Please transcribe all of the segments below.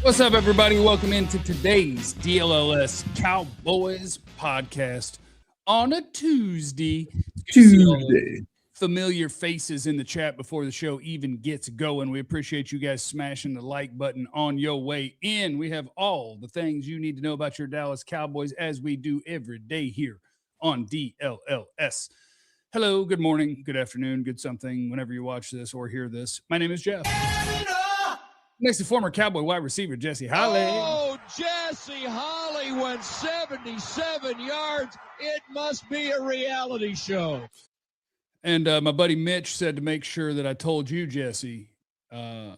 What's up, everybody? Welcome into today's DLLS Cowboys podcast on a Tuesday. Familiar faces in the chat before the show even gets going. We appreciate you guys smashing the like button on your way in. We have all the things you need to know about your Dallas Cowboys as we do every day here on DLLS. Hello, good morning, good afternoon, good something, whenever you watch this or hear this. My name is Jeff. Next to former Cowboy wide receiver Jesse Holly. Oh, Jesse Holly went 77 yards. It must be a reality show. And my buddy Mitch said to make sure that I told you, Jesse, to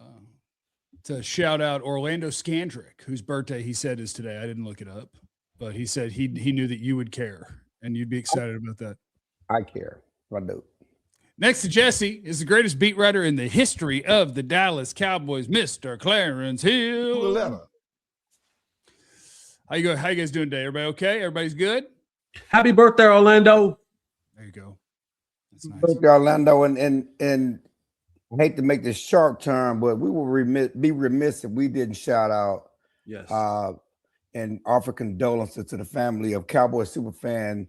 shout out Orlando Scandrick, whose birthday he said is today. I didn't look it up, but he said he knew that you would care and you'd be excited about that. I care. I do. Next to Jesse is the greatest beat writer in the history of the Dallas Cowboys, Mr. Clarence Hill. How you guys doing today? Everybody okay? Everybody's good? Happy birthday, Orlando. There you go. That's nice. Birthday, Orlando, and I hate to make this sharp turn, but we will be remiss if we didn't shout out and offer condolences to the family of Cowboy superfan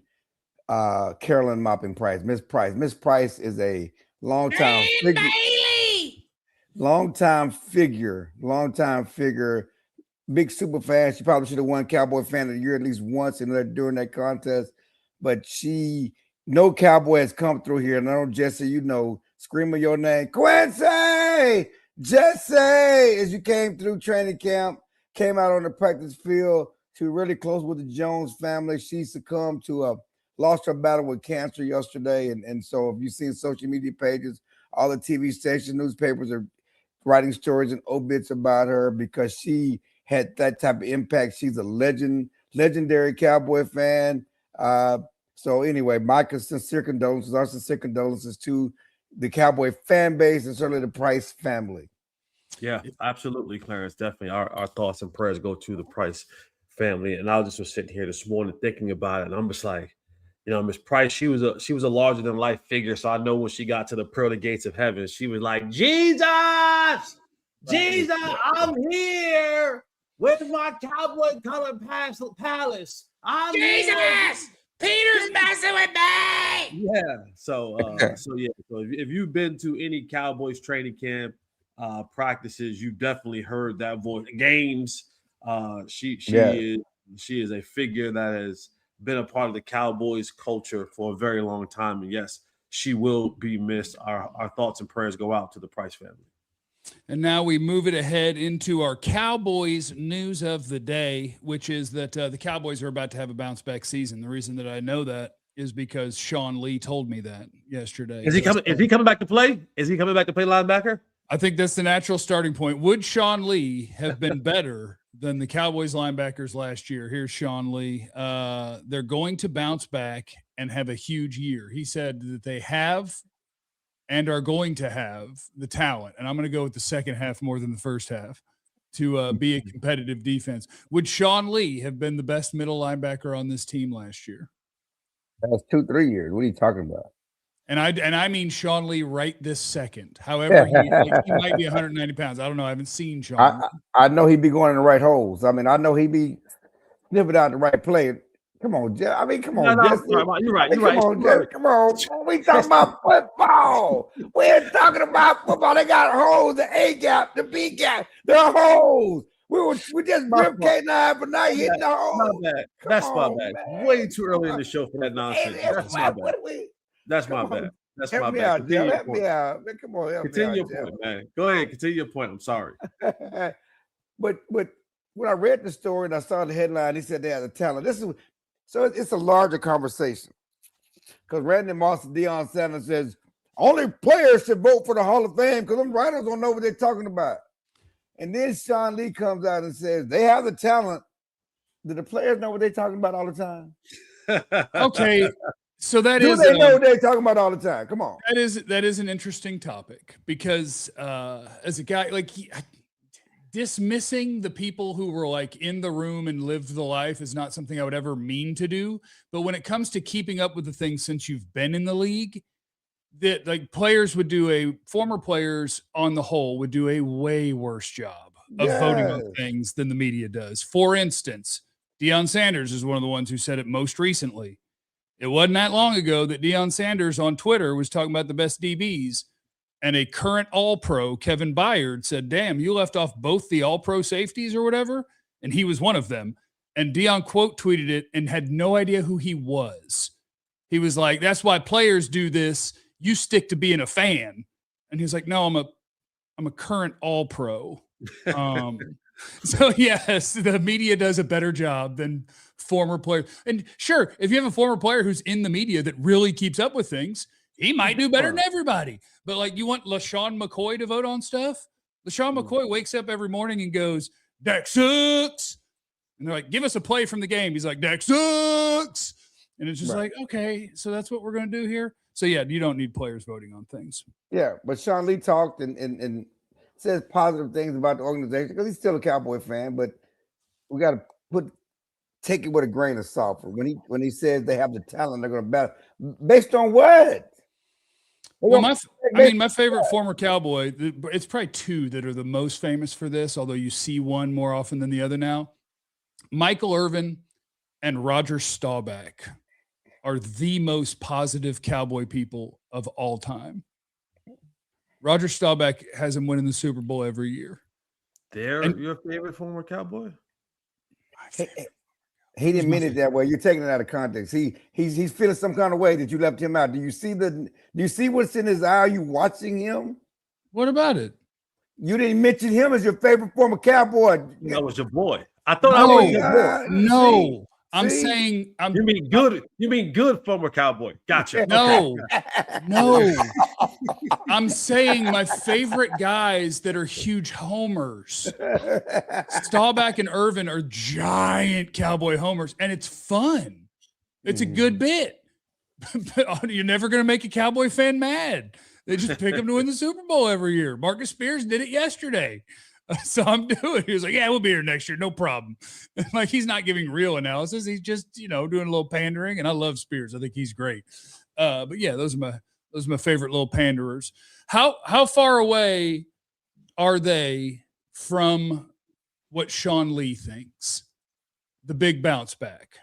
Carolyn Moppin Price. Miss Price. Miss Price is a longtime figure, big super fan. She probably should have won Cowboy Fan of the Year at least once during that contest. But no Cowboy has come through here. And I know, Jesse, screaming your name, Quincy, Jesse, as you came through training camp, came out on the practice field to really close with the Jones family. She succumbed to lost her battle with cancer yesterday. And so if you've seen social media pages, all the TV stations, newspapers are writing stories and obits about her because she had that type of impact. She's a legendary Cowboy fan. So anyway, our sincere condolences to the Cowboy fan base and certainly the Price family. Yeah, absolutely, Clarence. Definitely. Our thoughts and prayers go to the Price family. And I was sitting here this morning thinking about it, and I'm just like, Miss Price, she was a larger than life figure. So I know when she got to the pearly gates of heaven, she was like, Jesus, I'm here with my cowboy colored palace. Jesus, Peter's messing with me. Yeah. So if you've been to any Cowboys training camp practices, you definitely heard that voice. Games. She is a figure that has been a part of the Cowboys culture for a very long time. And yes, she will be missed. Our thoughts and prayers go out to the Price family. And now we move it ahead into our Cowboys news of the day, which is that the Cowboys are about to have a bounce back season. The reason that I know that is because Sean Lee told me that yesterday. Is he coming back to play? Is he coming back to play linebacker? I think that's the natural starting point. Would Sean Lee have been better than the Cowboys linebackers last year? Here's Sean Lee. They're going to bounce back and have a huge year. He said that they have and are going to have the talent, and I'm going to go with the second half more than the first half, to be a competitive defense. Would Sean Lee have been the best middle linebacker on this team last year? That's 2-3 years. What are you talking about? And I mean Sean Lee right this second. However, he might be 190 pounds. I don't know. I haven't seen Sean. I know he'd be going in the right holes. I mean, I know he'd be sniffing out the right play. Come on, Jeff. I mean, come on, Jesse. You're right. Come on, Jeff. Come on. We talking about football. We're talking about football. They got holes, the A gap, the B gap. There are holes. We just ripped K9 for not hitting the hole. That's my bad. Way too early in the show for that nonsense. That's my bad. That's my bad. That's my bad. Help me out. Come on, continue your point, man. Go ahead. Continue your point. I'm sorry. But when I read the story and I saw the headline, he said they had the talent. So it's a larger conversation. Because Randy Moss and Deion Sanders says only players should vote for the Hall of Fame because them writers don't know what they're talking about. And then Sean Lee comes out and says they have the talent. Do the players know what they're talking about all the time? Okay. So that Do they know what they're talking about all the time? Come on. That is an interesting topic because as a guy, like dismissing the people who were like in the room and lived the life is not something I would ever mean to do. But when it comes to keeping up with the things since you've been in the league, that like former players on the whole would do a way worse job of voting on things than the media does. For instance, Deion Sanders is one of the ones who said it most recently. It wasn't that long ago that Deion Sanders on Twitter was talking about the best DBs, and a current All-Pro, Kevin Byard, said, damn, you left off both the All-Pro safeties or whatever, and he was one of them. And Deion quote tweeted it and had no idea who he was. He was like, that's why players do this. You stick to being a fan. And he was like, no, I'm a current All-Pro. So yes, the media does a better job than former players. And sure, if you have a former player who's in the media that really keeps up with things, he might do better than everybody. But like, you want LaShawn McCoy to vote on stuff? LaShawn McCoy wakes up every morning and goes, Dak sucks. And they're like, give us a play from the game. He's like, Dak sucks. And it's just like, okay, so that's what we're going to do here. So yeah, you don't need players voting on things. Yeah, but Sean Lee talked and says positive things about the organization because he's still a Cowboy fan, but we got to take it with a grain of salt. When he says they have the talent, they're going to battle. Based on what? Well, my favorite former Cowboy, it's probably two that are the most famous for this, although you see one more often than the other now. Michael Irvin and Roger Staubach are the most positive Cowboy people of all time. Roger Staubach has him winning the Super Bowl every year. They're your favorite former Cowboy? He didn't mean it that way. You're taking it out of context. He's feeling some kind of way that you left him out. Do you see what's in his eye? Are you watching him? What about it? You didn't mention him as your favorite former Cowboy. That was your boy. I thought I was your boy. No. I'm saying you mean good. You mean good former Cowboy. Gotcha. No, no. I'm saying my favorite guys that are huge homers. Staubach and Irvin are giant Cowboy homers, and it's fun. It's a good bit. But you're never going to make a Cowboy fan mad. They just pick them to win the Super Bowl every year. Marcus Spears did it yesterday. So I'm doing it. He was like, yeah, we'll be here next year. No problem. Like, he's not giving real analysis. He's just, doing a little pandering. And I love Spears. I think he's great. But yeah, those are my favorite little panderers. How far away are they from what Sean Lee thinks? The big bounce back.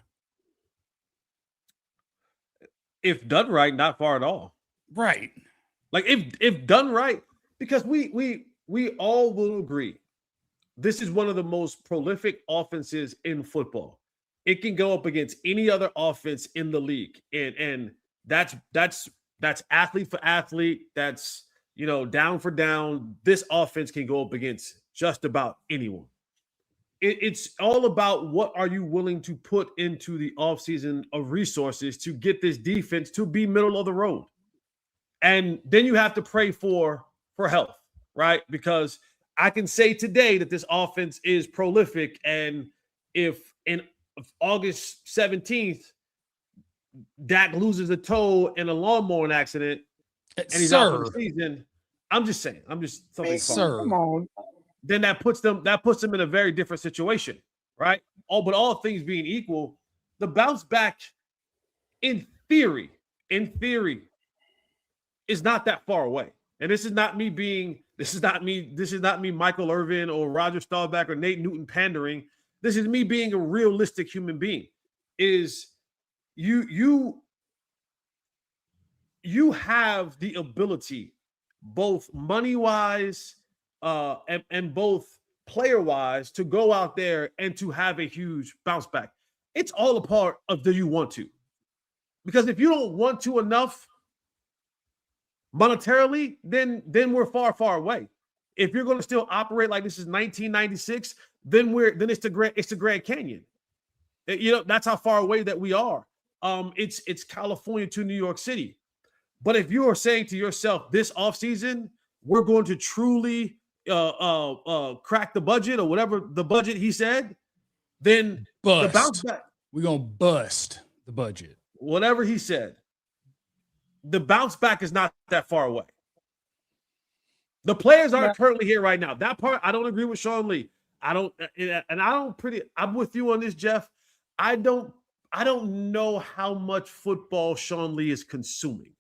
If done right, not far at all. Right. Like if done right, because we all will agree this is one of the most prolific offenses in football. It can go up against any other offense in the league. And that's athlete for athlete. That's, down for down. This offense can go up against just about anyone. It's all about what are you willing to put into the offseason of resources to get this defense to be middle of the road. And then you have to pray for health. Right? Because I can say today that this offense is prolific. And if in August 17th, Dak loses a toe in a lawnmower accident and he's out for the season, I'm just saying, come on. Then that puts them in a very different situation, right? But all things being equal, the bounce back in theory is not that far away. And this is not me, Michael Irvin or Roger Staubach or Nate Newton pandering. This is me being a realistic human being. Is you have the ability, both money-wise and both player-wise, to go out there and to have a huge bounce back. It's all a part of do you want to? Because if you don't want to enough monetarily, then we're far, far away. If you're going to still operate like this is 1996, then it's the Grand Canyon. That's how far away that we are. It's California to New York City. But if you are saying to yourself this offseason, we're going to truly crack the budget or whatever the budget he said, then the bounce back. We're going to bust the budget. Whatever he said. The bounce back is not that far away. The players aren't currently here right now. That part, I don't agree with Sean Lee. I'm with you on this, Jeff. I don't know how much football Sean Lee is consuming.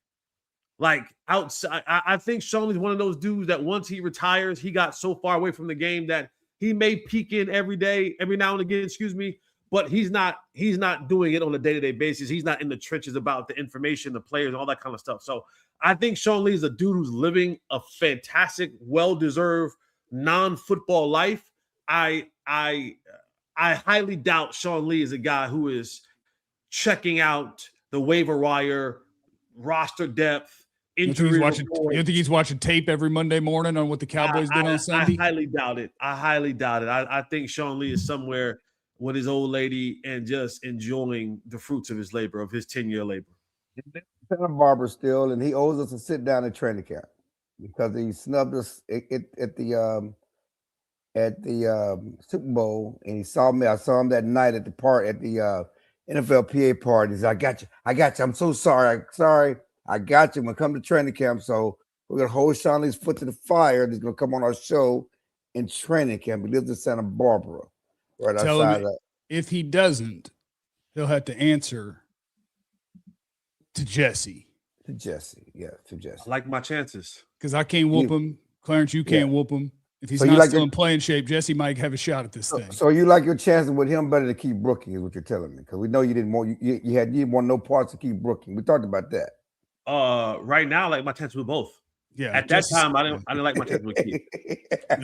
Like outside, I think Sean Lee is one of those dudes that once he retires, he got so far away from the game that He may peek in every now and again, but he's not doing it on a day-to-day basis. He's not in the trenches about the information, the players, all that kind of stuff. So I think Sean Lee is a dude who's living a fantastic, well-deserved non-football life. I highly doubt Sean Lee is a guy who is checking out the waiver wire, roster depth, injury. You think he's watching tape every Monday morning on what the Cowboys did on Sunday? I highly doubt it. I think Sean Lee is somewhere with his old lady and just enjoying the fruits of his labor, of his 10-year labor. Santa Barbara still, and he owes us a sit down at training camp because he snubbed us at the Super Bowl, and he saw me. I saw him that night at the NFLPA party. He said, I got you. I'm so sorry. I got you. When come to training camp, so we're gonna hold Sean Lee's foot to the fire. He's gonna come on our show in training camp. He lives in Santa Barbara, right outside of that. If he doesn't, he'll have to answer to Jesse. To Jesse. I like my chances. Because I can't whoop him. Clarence, you can't whoop him. If he's not still in playing shape, Jesse might have a shot at this thing. So you like your chances with him better to keep Brooking, is what you're telling me. Because we know you didn't want you didn't want no parts to keep Brooking. We talked about that. Right now, I like my chances with both. Yeah. At that time, I didn't like my chances with Keith.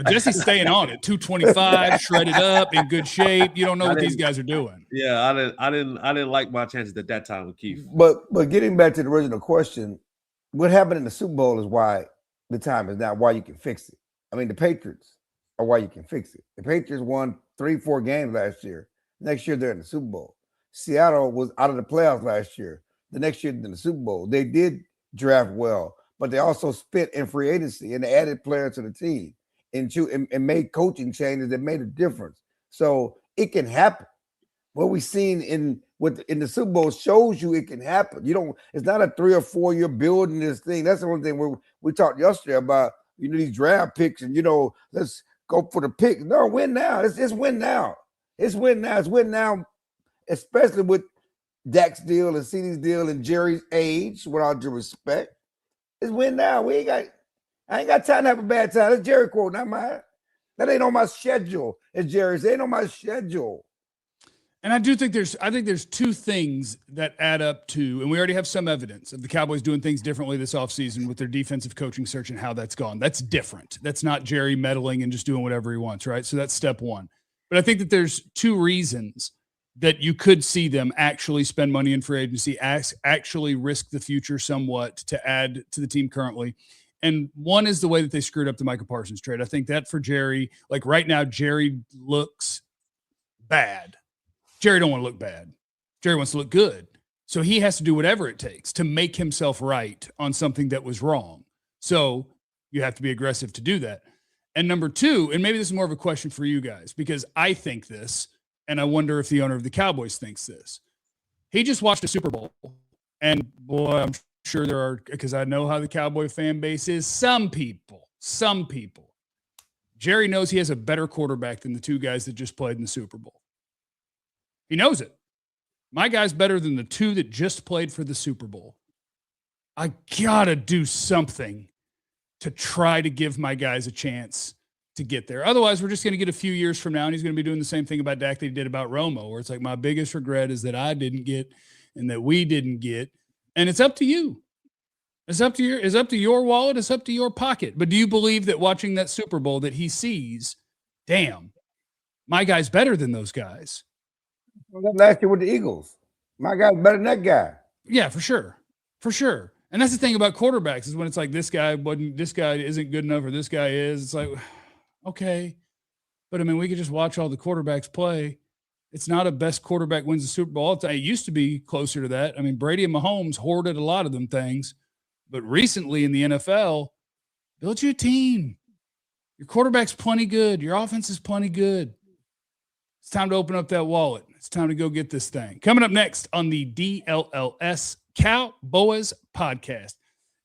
Jesse's staying on it. 225, shredded up, in good shape. You don't know what these guys are doing. Yeah, I didn't like my chances at that time with Keith. But getting back to the original question, what happened in the Super Bowl is why the time is now, why you can fix it. I mean, the Patriots are why you can fix it. The Patriots won 3-4 games last year. Next year, they're in the Super Bowl. Seattle was out of the playoffs last year. The next year, in the Super Bowl. They did draft well, but they also spent in free agency and added players to the team and made coaching changes that made a difference. So it can happen. What we've seen in the Super Bowl shows you it can happen. It's not a 3 or 4 year building this thing. That's the one thing we talked yesterday about, these draft picks and, let's go for the pick. No, win now. It's win now. It's win now. It's win now, especially with Dak's deal and CD's deal and Jerry's age, with all due respect. It's win now. I ain't got time to have a bad time. That's Jerry quote, not mine. That ain't on my schedule. It's Jerry's. It ain't on my schedule. And I think there's two things that add up to, and we already have some evidence of the Cowboys doing things differently this offseason with their defensive coaching search and how that's gone. That's different. That's not Jerry meddling and just doing whatever he wants, right? So that's step one. But I think that there's two reasons that you could see them actually spend money in free agency, actually risk the future somewhat to add to the team currently. And one is the way that they screwed up the Micah Parsons trade. I think that for Jerry, like right now, Jerry looks bad. Jerry don't want to look bad. Jerry wants to look good. So he has to do whatever it takes to make himself right on something that was wrong. So you have to be aggressive to do that. And number two, and maybe this is more of a question for you guys, because I think this, and I wonder if the owner of the Cowboys thinks this. He just watched a Super Bowl, and boy, I'm sure there are, because I know how the Cowboy fan base is, some people, Jerry knows he has a better quarterback than the two guys that just played in the Super Bowl. He knows it. My guy's better than the two that just played for the Super Bowl. I gotta do something to try to give my guys a chance to get there. Otherwise, we're just going to get a few years from now, and he's going to be doing the same thing about Dak that he did about Romo, where it's like, my biggest regret is that I didn't get and that we didn't get. And it's up to you. It's up to your wallet. It's up to your pocket. But do you believe that watching that Super Bowl that he sees, damn, my guy's better than those guys? Last year with the Eagles, my guy's better than that guy. Yeah, for sure. For sure. And that's the thing about quarterbacks is when it's like, this guy isn't good enough or this guy is, it's like, okay. But I mean, we could just watch all the quarterbacks play. It's not a best quarterback wins the Super Bowl. It used to be closer to that. I mean, Brady and Mahomes hoarded a lot of them things. But recently in the NFL, build you a team. Your quarterback's plenty good. Your offense is plenty good. It's time to open up that wallet. It's time to go get this thing. Coming up next on the DLLS Cowboys podcast.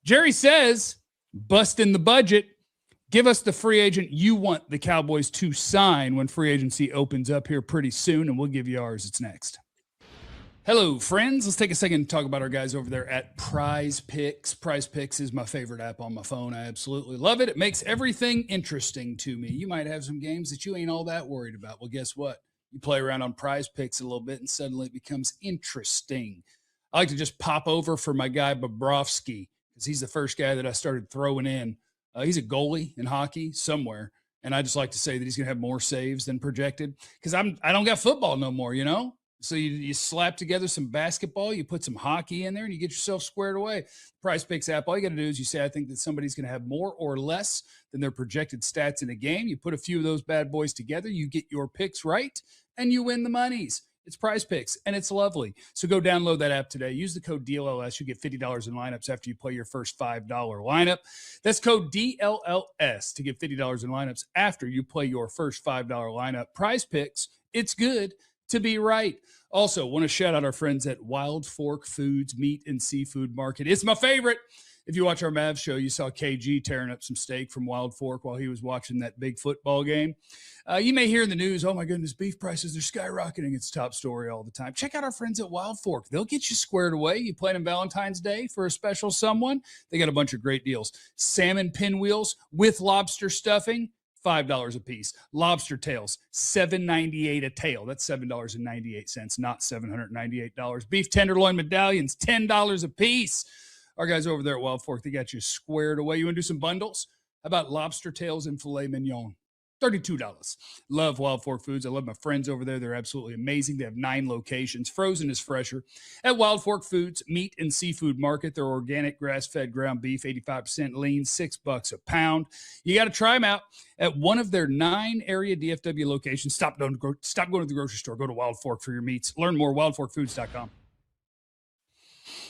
Jerry says, bust in the budget. Give us the free agent you want the Cowboys to sign when free agency opens up here pretty soon, and we'll give you ours. It's next. Hello, friends. Let's take a second to talk about our guys over there at Prize Picks. Prize Picks is my favorite app on my phone. I absolutely love it. It makes everything interesting to me. You might have some games that you ain't all that worried about. Well, guess what? You play around on Prize Picks a little bit and suddenly it becomes interesting. I like to just pop over for my guy Bobrovsky because he's the first guy that I started throwing in. He's a goalie in hockey somewhere. And I just like to say that he's going to have more saves than projected because I don't got football no more, you know? So you slap together some basketball, you put some hockey in there, and you get yourself squared away. Prize Picks app, all you got to do is you say, I think that somebody's going to have more or less than their projected stats in a game. You put a few of those bad boys together, you get your picks right, and you win the monies. It's Prize Picks, and it's lovely. So go download that app today. Use the code DLLS. You get $50 in lineups after you play your first $5 lineup. That's code DLLS to get $50 in lineups after you play your first $5 lineup. Prize Picks, it's good to be right. Also, want to shout out our friends at Wild Fork Foods Meat and Seafood Market. It's my favorite. If you watch our Mavs show, you saw KG tearing up some steak from Wild Fork while he was watching that big football game. You may hear in the news, oh my goodness, beef prices are skyrocketing. It's top story all the time. Check out our friends at Wild Fork. They'll get you squared away. You plan on Valentine's Day for a special someone. They got a bunch of great deals. Salmon pinwheels with lobster stuffing, $5 a piece. Lobster tails, $7.98 a tail. That's $7.98, not $798. Beef tenderloin medallions, $10 a piece. Our guys over there at Wild Fork, they got you squared away. You want to do some bundles? How about lobster tails and filet mignon? $32. Love Wild Fork Foods. I love my friends over there. They're absolutely amazing. They have 9 locations. Frozen is fresher. At Wild Fork Foods Meat and Seafood Market, their organic grass-fed ground beef, 85% lean, $6 a pound. You got to try them out at one of their 9 area DFW locations. Stop going to the grocery store. Go to Wild Fork for your meats. Learn more, wildforkfoods.com.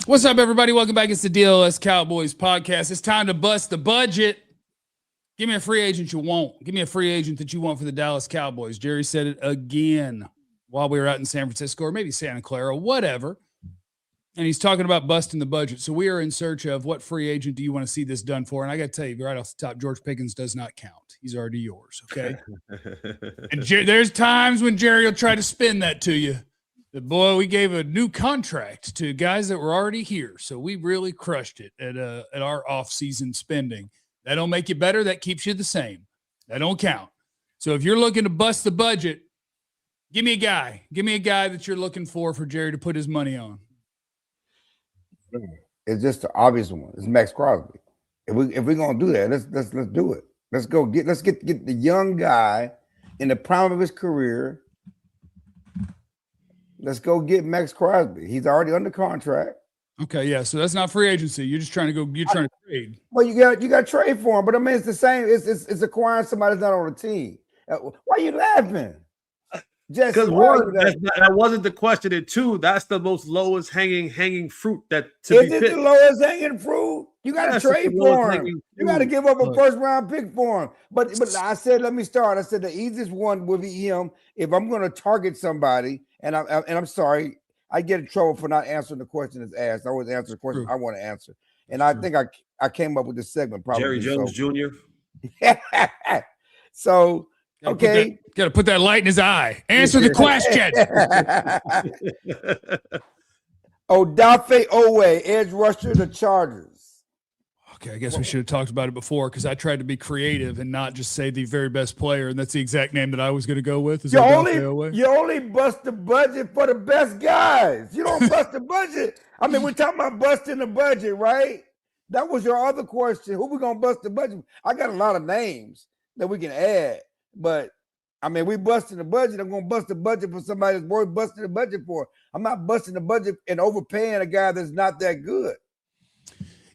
What's up, everybody? Welcome back. It's the DLLS Cowboys podcast. It's time to bust the budget. Give me a free agent you want. Give me a free agent that you want for the Dallas Cowboys. Jerry said it again while we were out in San Francisco or maybe Santa Clara, whatever. And he's talking about busting the budget. So we are in search of what free agent do you want to see this done for? And I got to tell you right off the top, George Pickens does not count. He's already yours, okay? And there's times when Jerry will try to spin that to you. But boy, we gave a new contract to guys that were already here. So we really crushed it at our offseason spending. That don't make you better. That keeps you the same. That don't count. So if you're looking to bust the budget, give me a guy. Give me a guy that you're looking for Jerry to put his money on. It's just the obvious one. It's Max Crosby. If we're gonna do that, let's do it. Let's get the young guy in the prime of his career. Let's go get Max Crosby. He's already under contract. Okay, yeah. So that's not free agency. You're just trying to go. You're trying to trade. Well, you got to trade for him. But I mean, it's the same. It's acquiring somebody that's not on the team. Why are you laughing? Just because that wasn't the question. And 2, that's the most lowest hanging fruit that to is be it picked. The lowest hanging fruit? You got to trade for him. You got to give up a first round pick for him. But I said, let me start. I said the easiest one would be him if I'm going to target somebody. And I'm sorry, I get in trouble for not answering the question that's asked. I always answer the question I want to answer. And I think I came up with this segment probably. Jerry Jones Jr. So, okay. Got to put that light in his eye. Answer the question. Odafe Owe, edge rusher, the Chargers. Okay, I guess we should have talked about it before because I tried to be creative and not just say the very best player, and that's the exact name that I was going to go with. You only bust the budget for the best guys. You don't bust the budget. I mean, we're talking about busting the budget, right? That was your other question. Who we going to bust the budget? I got a lot of names that we can add, but I mean, we busting the budget. I'm going to bust the budget for somebody that's worth busting the budget for. I'm not busting the budget and overpaying a guy that's not that good.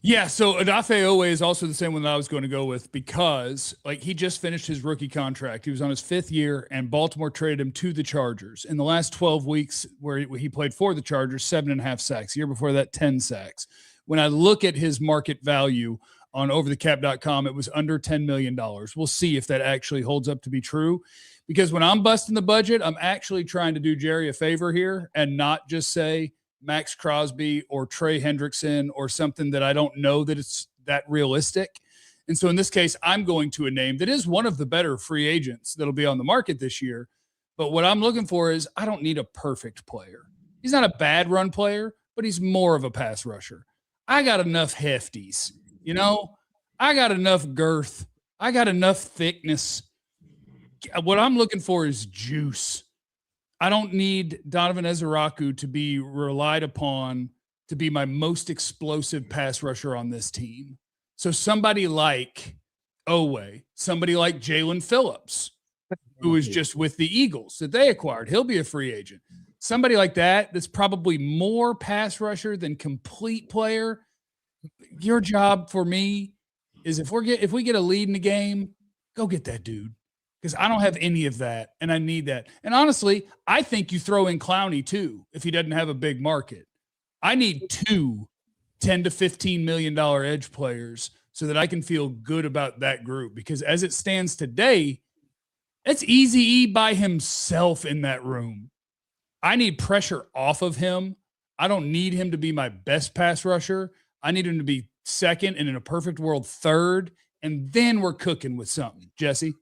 Yeah, so Odafe Owe is also the same one that I was going to go with because, he just finished his rookie contract. He was on his 5th year, and Baltimore traded him to the Chargers. In the last 12 weeks where he played for the Chargers, 7.5 sacks. The year before that, 10 sacks. When I look at his market value on overthecap.com, it was under $10 million. We'll see if that actually holds up to be true. Because when I'm busting the budget, I'm actually trying to do Jerry a favor here and not just say Max Crosby or Trey Hendrickson or something that I don't know that it's that realistic. And so in this case, I'm going to a name that is one of the better free agents that'll be on the market this year. But what I'm looking for is I don't need a perfect player. He's not a bad run player, but he's more of a pass rusher. I got enough hefties, you know? I got enough girth. I got enough thickness. What I'm looking for is juice. I don't need Donovan Ezeraku to be relied upon to be my most explosive pass rusher on this team. So somebody like Owe, somebody like Jalen Phillips, who is just with the Eagles that they acquired. He'll be a free agent. Somebody like that that's probably more pass rusher than complete player. Your job for me is if we get a lead in the game, go get that dude. Because I don't have any of that, and I need that. And honestly, I think you throw in Clowney too if he doesn't have a big market. I need 2 $10 to $15 million edge players so that I can feel good about that group. Because as it stands today, it's Easy-E by himself in that room. I need pressure off of him. I don't need him to be my best pass rusher. I need him to be second, and in a perfect world, third, and then we're cooking with something. Jesse?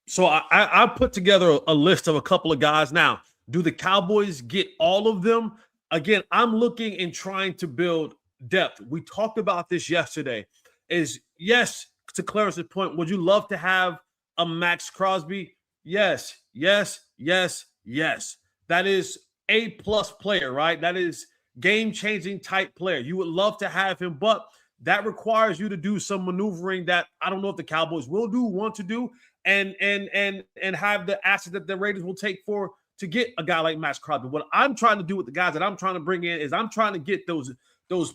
So I put together a list of a couple of guys. Now, do the Cowboys get all of them? Again, I'm looking and trying to build depth. We talked about this yesterday. Is yes, to Clarence's point, would you love to have a Max Crosby? Yes, yes, yes, yes. That is A+ player, right? That is game-changing type player. You would love to have him, but that requires you to do some maneuvering that I don't know if the Cowboys will do, want to do, and have the asset that the Raiders will take to get a guy like Max Crosby. What I'm trying to do with the guys that I'm trying to bring in is I'm trying to get those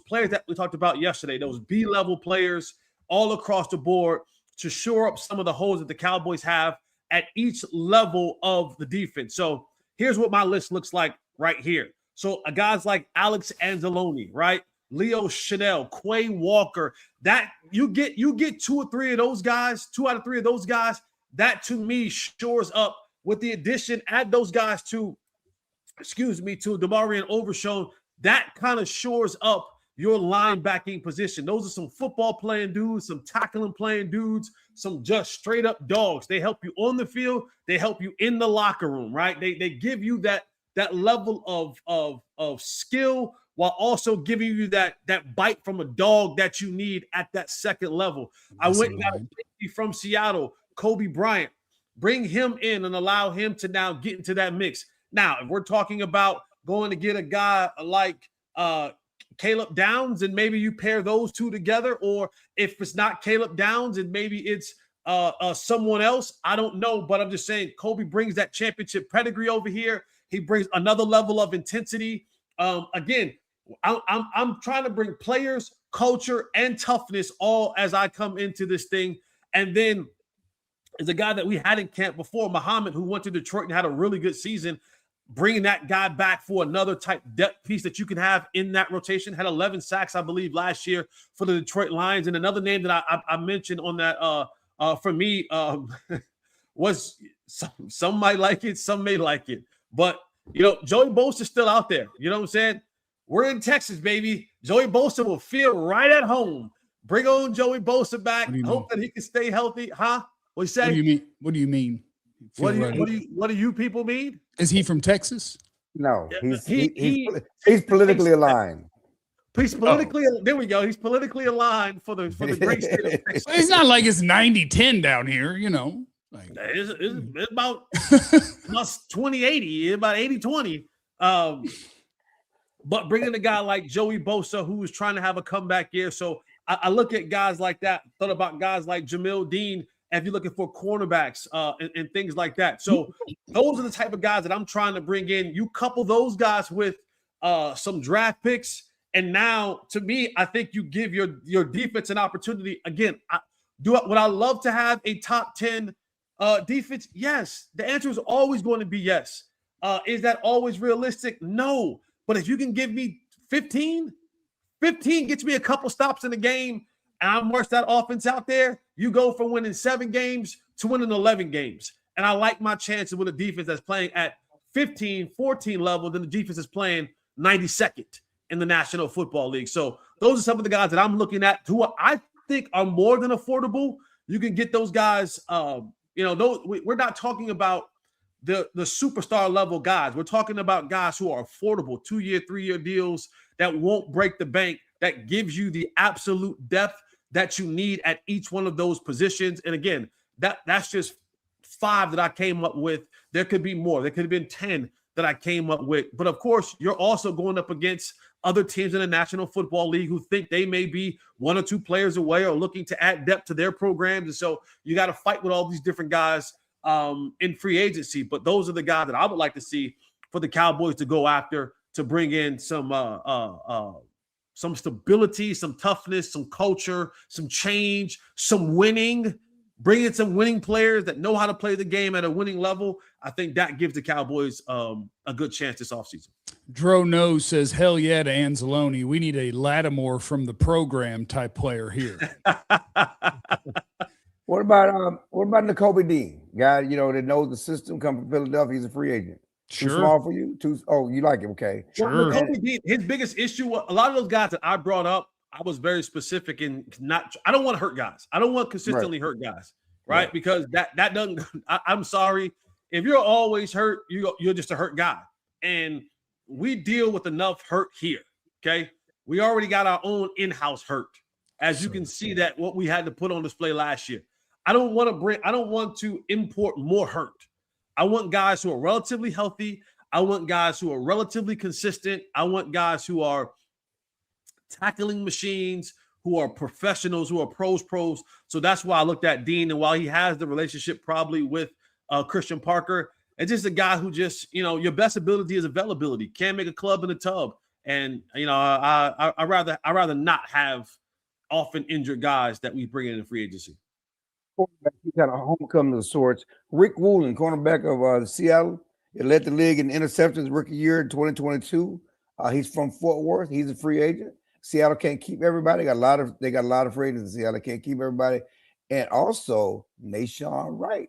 players that we talked about yesterday, those B-level players all across the board to shore up some of the holes that the Cowboys have at each level of the defense. So here's what my list looks like right here. So guys like Alex Anzalone, right? Leo Chanel, Quay Walker, that you get 2 or 3 of those guys, 2 out of 3 of those guys. That to me shores up with the addition, add those guys to Damarian Overshown. That kind of shores up your linebacking position. Those are some football playing dudes, some tackling playing dudes, some just straight up dogs. They help you on the field. They help you in the locker room, right? They give you that level of skill while also giving you that bite from a dog that you need at that second level. I went and got a safety from Seattle, Kobe Bryant. Bring him in and allow him to now get into that mix. Now, if we're talking about going to get a guy like Caleb Downs, and maybe you pair those two together, or if it's not Caleb Downs and maybe it's someone else, I don't know. But I'm just saying Kobe brings that championship pedigree over here. He brings another level of intensity. Again, I'm trying to bring players, culture, and toughness all as I come into this thing. And then is a guy that we had in camp before, Muhammad, who went to Detroit and had a really good season, bringing that guy back for another type depth piece that you can have in that rotation. Had 11 sacks, I believe, last year for the Detroit Lions. And another name that I mentioned on that for me was some might like it, some may like it. But, Joey Bosa is still out there. You know what I'm saying? We're in Texas, baby. Joey Bosa will feel right at home. Bring on Joey Bosa back. Hope that he can stay healthy. Huh? What you say? What do you mean? What do you people mean? Is he from Texas? No, he's politically aligned. He's politically there we go. He's politically aligned for the great state of Texas. It's not like it's 90-10 down here, Like, it's about plus 20-80, about 80-20. But bringing a guy like Joey Bosa, who was trying to have a comeback year. So I look at guys like that, thought about guys like Jamil Dean, if you're looking for cornerbacks and things like that. So those are the type of guys that I'm trying to bring in. You couple those guys with some draft picks, and now, to me, I think you give your defense an opportunity. Again, would I love to have a top 10 defense? Yes. The answer is always going to be yes. Is that always realistic? No. But if you can give me 15 gets me a couple stops in the game, and I march that offense out there, you go from winning 7 games to winning 11 games. And I like my chances with a defense that's playing at 15, 14 level than the defense is playing 92nd in the National Football League. So those are some of the guys that I'm looking at who I think are more than affordable. You can get those guys, we're not talking about the superstar level guys. We're talking about guys who are affordable, 2-year, 3-year deals that won't break the bank, that gives you the absolute depth that you need at each one of those positions. And again, that's just 5 that I came up with. There could be more. There could have been 10 that I came up with. But of course, you're also going up against other teams in the National Football League who think they may be 1 or 2 players away or looking to add depth to their programs. And so you got to fight with all these different guys in free agency. But those are the guys that I would like to see for the Cowboys to go after, to bring in some stability, some toughness, some culture, some change, some winning. Bring in some winning players that know how to play the game at a winning level. I think that gives the Cowboys a good chance this offseason. Dro No says, hell yeah to Anzalone. We need a Lattimore from the program type player here. What about Nakobe Dean? Guy, that knows the system, come from Philadelphia. He's a free agent. Sure. Too small for you? You like him, okay. Sure. Well, Nakobe Dean, his biggest issue, a lot of those guys that I brought up, I was very specific in I don't want to hurt guys. I don't want to consistently hurt guys, right? Yeah. Because that doesn't, I'm sorry. If you're always hurt, you're just a hurt guy. And we deal with enough hurt here, okay? We already got our own in-house hurt. As you can see that what we had to put on display last year. I don't want to import more hurt. I want guys who are relatively healthy. I want guys who are relatively consistent. I want guys who are tackling machines, who are professionals, who are pros. So that's why I looked at Dean. And while he has the relationship probably with Christian Parker, it's just a guy who just, your best ability is availability. Can't make a club in a tub. And, I rather not have often injured guys that we bring in free agency. He's got a homecoming of sorts. Rick Woolen, cornerback of Seattle, he led the league in interceptions rookie year in 2022. He's from Fort Worth. He's a free agent. Seattle can't keep everybody. They got a lot of free agents in Seattle. Can't keep everybody. And also, Nashawn Wright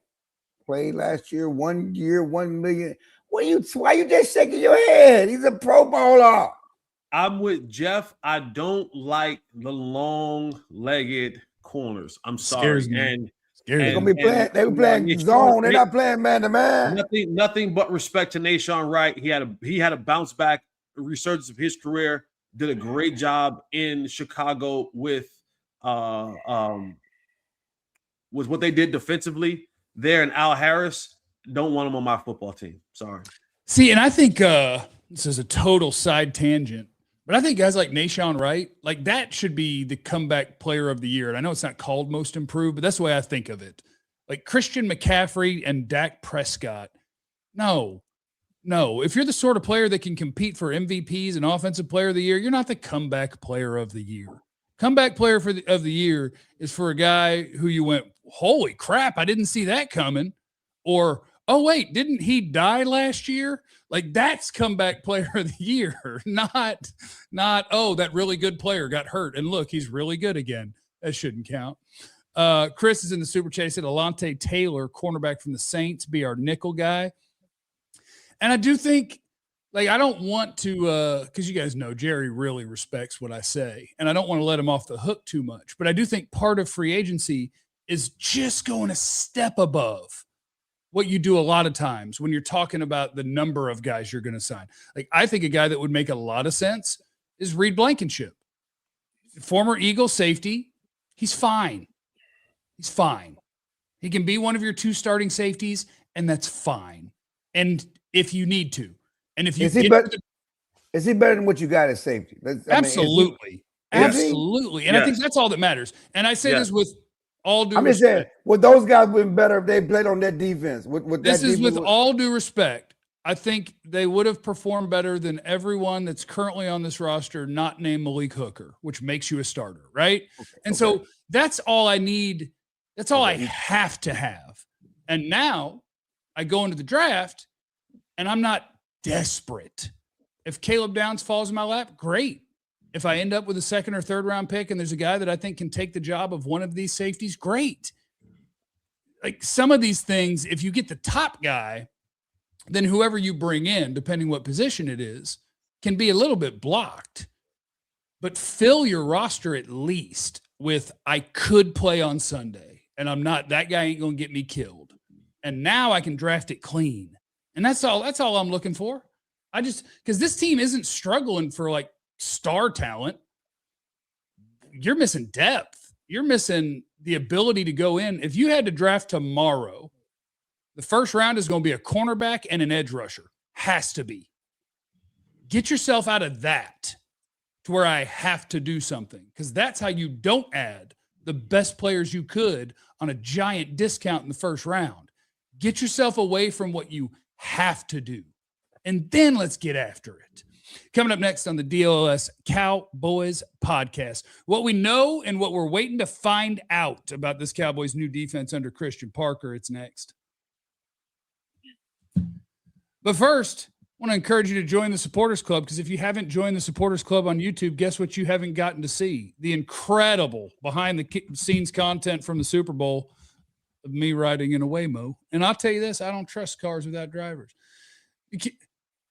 played last year, 1 year, $1 million. Why you just shaking your head? He's a Pro Bowler. I'm with Jeff. I don't like the long-legged corners. I'm sorry. They're gonna be playing. They were playing zone. They're not playing man to man. Nothing but respect to Nashawn Wright. He had a bounce back, resurgence of his career. Did a great job in Chicago with what they did defensively there. And Al Harris, don't want him on my football team. Sorry. See, and I think this is a total side tangent, but I think guys like Nashawn Wright, like that should be the comeback player of the year. And I know it's not called most improved, but that's the way I think of it. Like Christian McCaffrey and Dak Prescott. No. If you're the sort of player that can compete for MVPs and offensive player of the year, you're not the comeback player of the year. Comeback player of the year is for a guy who you went, holy crap, I didn't see that coming. Or, oh, wait, didn't he die last year? Like that's comeback player of the year, not, oh, that really good player got hurt. And look, he's really good again. That shouldn't count. Chris is in the super chat. He said Alante Taylor, cornerback from the Saints, be our nickel guy. And I do think, like, I don't want to, because you guys know Jerry really respects what I say, and I don't want to let him off the hook too much. But I do think part of free agency is just going a step above what you do a lot of times when you're talking about the number of guys you're going to sign. Like, I think a guy that would make a lot of sense is Reed Blankenship, former Eagle safety. He's fine. He can be one of your 2 starting safeties, and that's fine. And if you need to, and if you is he better than what you got at safety? Absolutely. And I think that's all that matters. And I say this with all due respect. I'm just saying, would those guys been better if they played on that defense? With all due respect. I think they would have performed better than everyone that's currently on this roster, not named Malik Hooker, which makes you a starter, right? So that's all I need. That's all I have to have. And now I go into the draft, and I'm not desperate. If Caleb Downs falls in my lap, great. If I end up with a 2nd or 3rd round pick and there's a guy that I think can take the job of one of these safeties, great. Like some of these things, if you get the top guy, then whoever you bring in, depending what position it is, can be a little bit blocked. But fill your roster at least with, I could play on Sunday, and I'm not, that guy ain't going to get me killed. And now I can draft it clean. And that's all I'm looking for. Because this team isn't struggling for like star talent. You're missing depth. You're missing the ability to go in. If you had to draft tomorrow, the first round is going to be a cornerback and an edge rusher. Has to be. Get yourself out of that to where I have to do something, because that's how you don't add the best players you could on a giant discount in the first round. Get yourself away from what you have to do, and then let's get after it. Coming up next on the DLLS Cowboys podcast, what we know and what we're waiting to find out about this Cowboys new defense under Christian Parker. It's next. But first, I want to encourage you to join the Supporters Club, because if you haven't joined the Supporters Club on YouTube, guess what you haven't gotten to see? The incredible behind-the-scenes content from the Super Bowl of me riding in a Waymo. And I'll tell you this, I don't trust cars without drivers. Has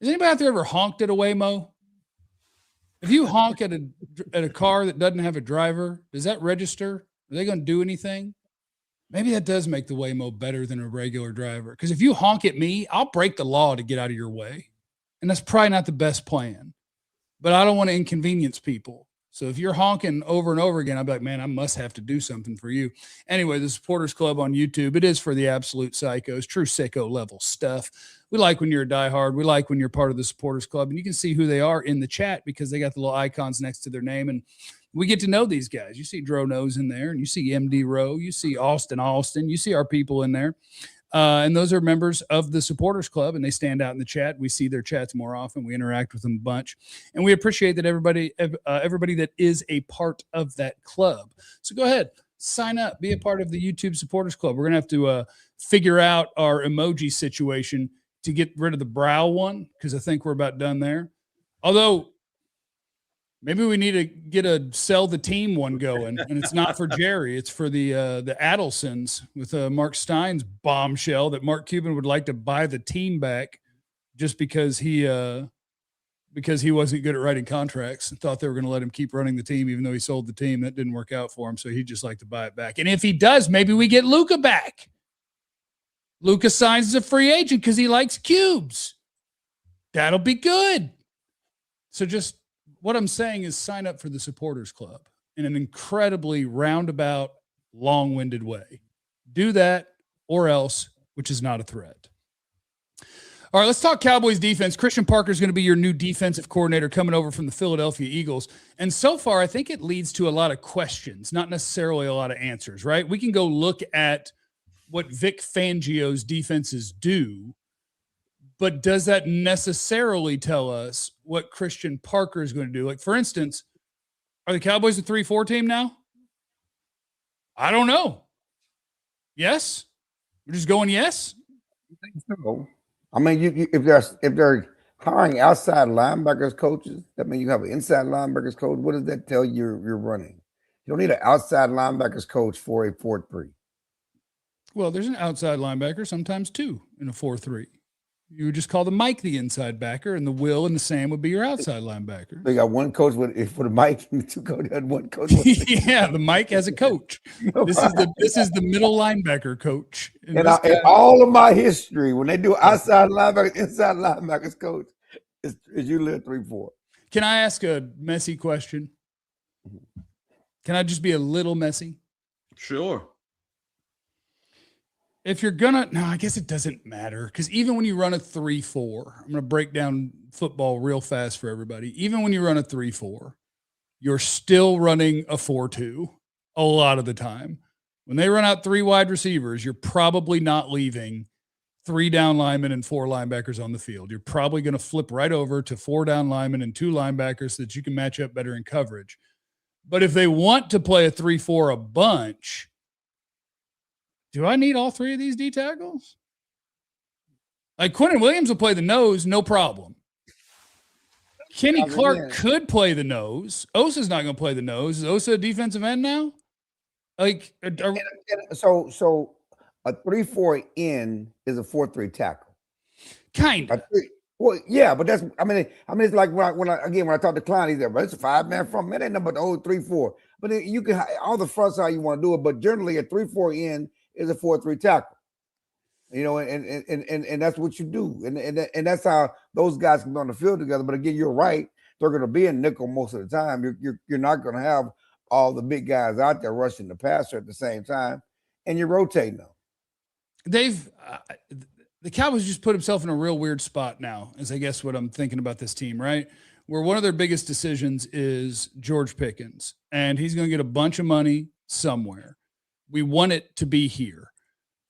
anybody out there ever honked at a Waymo? If you honk at a car that doesn't have a driver, does that register? Are they going to do anything? Maybe that does make the Waymo better than a regular driver. Because if you honk at me, I'll break the law to get out of your way. And that's probably not the best plan. But I don't want to inconvenience people. So if you're honking over and over again, I'll be like, man, I must have to do something for you. Anyway, the Supporters Club on YouTube, it is for the absolute psychos, true sicko level stuff. We like when you're a diehard. We like when you're part of the Supporters Club. And you can see who they are in the chat, because they got the little icons next to their name. And we get to know these guys. You see Dro Nose in there, and you see MD Rowe. You see Austin. You see our people in there. And those are members of the Supporters Club, and they stand out in the chat. We see their chats more often. We interact with them a bunch, and we appreciate that everybody that is a part of that club. So go ahead, sign up, be a part of the YouTube Supporters Club. We're going to have to figure out our emoji situation to get rid of the brow one, because I think we're about done there. Although maybe we need to get a sell the team one going, and it's not for Jerry. It's for the Addelsons with Mark Stein's bombshell that Mark Cuban would like to buy the team back just because he wasn't good at writing contracts and thought they were going to let him keep running the team, even though he sold the team. That didn't work out for him, so he'd just like to buy it back. And if he does, maybe we get Luka back. Luka signs as a free agent because he likes cubes. That'll be good. So just what I'm saying is sign up for the Supporters Club in an incredibly roundabout, long-winded way. Do that or else, which is not a threat. All right, let's talk Cowboys defense. Christian Parker is going to be your new defensive coordinator coming over from the Philadelphia Eagles. And so far, I think it leads to a lot of questions, not necessarily a lot of answers, right? We can go look at what Vic Fangio's defenses do, but does that necessarily tell us what Christian Parker is going to do? Like, for instance, are the Cowboys a 3-4 team now? I don't know. Yes? We're just going yes? I think so. I mean, if they're hiring outside linebackers coaches, that means you have an inside linebackers coach. What does that tell you you're running? You don't need an outside linebackers coach for a 4-3. Well, there's an outside linebacker, sometimes two in a 4-3. You would just call the Mike the inside backer, and the Will and the Sam would be your outside linebacker. They got one coach for the Mike, and the two coaches had one coach. Yeah, the Mike has a coach. This is the middle linebacker coach. And all of my history, when they do outside linebackers, inside linebackers coach, is usually a 3-4. Can I ask a messy question? Can I just be a little messy? Sure. If you're no, I guess it doesn't matter, because even when you run a 3-4, I'm going to break down football real fast for everybody. Even when you run a 3-4, you're still running a 4-2 a lot of the time. When they run out 3 wide receivers, you're probably not leaving 3 down linemen and 4 linebackers on the field. You're probably going to flip right over to 4 down linemen and 2 linebackers so that you can match up better in coverage. But if they want to play a 3-4 a bunch, do I need all 3 of these D tackles? Like, Quentin Williams will play the nose, no problem. Kenny Clark could play the nose. Osa's not going to play the nose. Is Osa a defensive end now? Like, so a 3-4 in is a 4-3 tackle. Kind of. Well, yeah, but that's I mean it's like when I talk to Klein, he's there, but it's a 5-man front. Man, ain't nothing but the old 3-4. But you can all the fronts how you want to do it, but generally a 3-4 in is a 4-3 tackle. You know, and that's what you do, and that's how those guys can be on the field together. But again, you're right; they're going to be in nickel most of the time. You're not going to have all the big guys out there rushing the passer at the same time, and you're rotating them. The Cowboys just put himself in a real weird spot now, is I guess what I'm thinking about this team, right? Where one of their biggest decisions is George Pickens, and he's going to get a bunch of money somewhere. We want it to be here.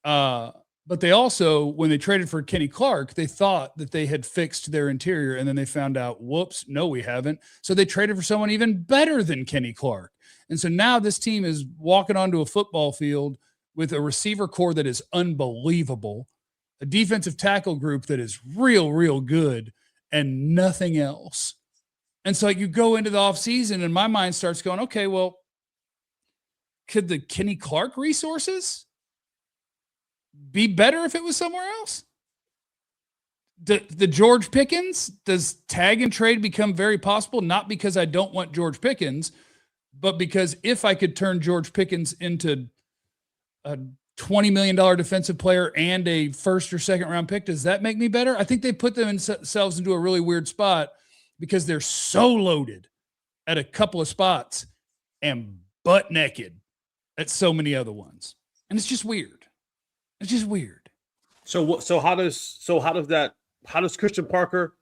But they also, when they traded for Kenny Clark, they thought that they had fixed their interior, and then they found out, whoops, no, we haven't. So they traded for someone even better than Kenny Clark. And so now this team is walking onto a football field with a receiver core that is unbelievable, a defensive tackle group that is real, real good, and nothing else. And so you go into the offseason, and my mind starts going, okay, well, could the Kenny Clark resources be better if it was somewhere else? The George Pickens, does tag and trade become very possible? Not because I don't want George Pickens, but because if I could turn George Pickens into a $20 million defensive player and a first or second round pick, does that make me better? I think they put themselves into a really weird spot because they're so loaded at a couple of spots and butt naked at so many other ones. And it's just weird. It's just weird. So how does Christian Parker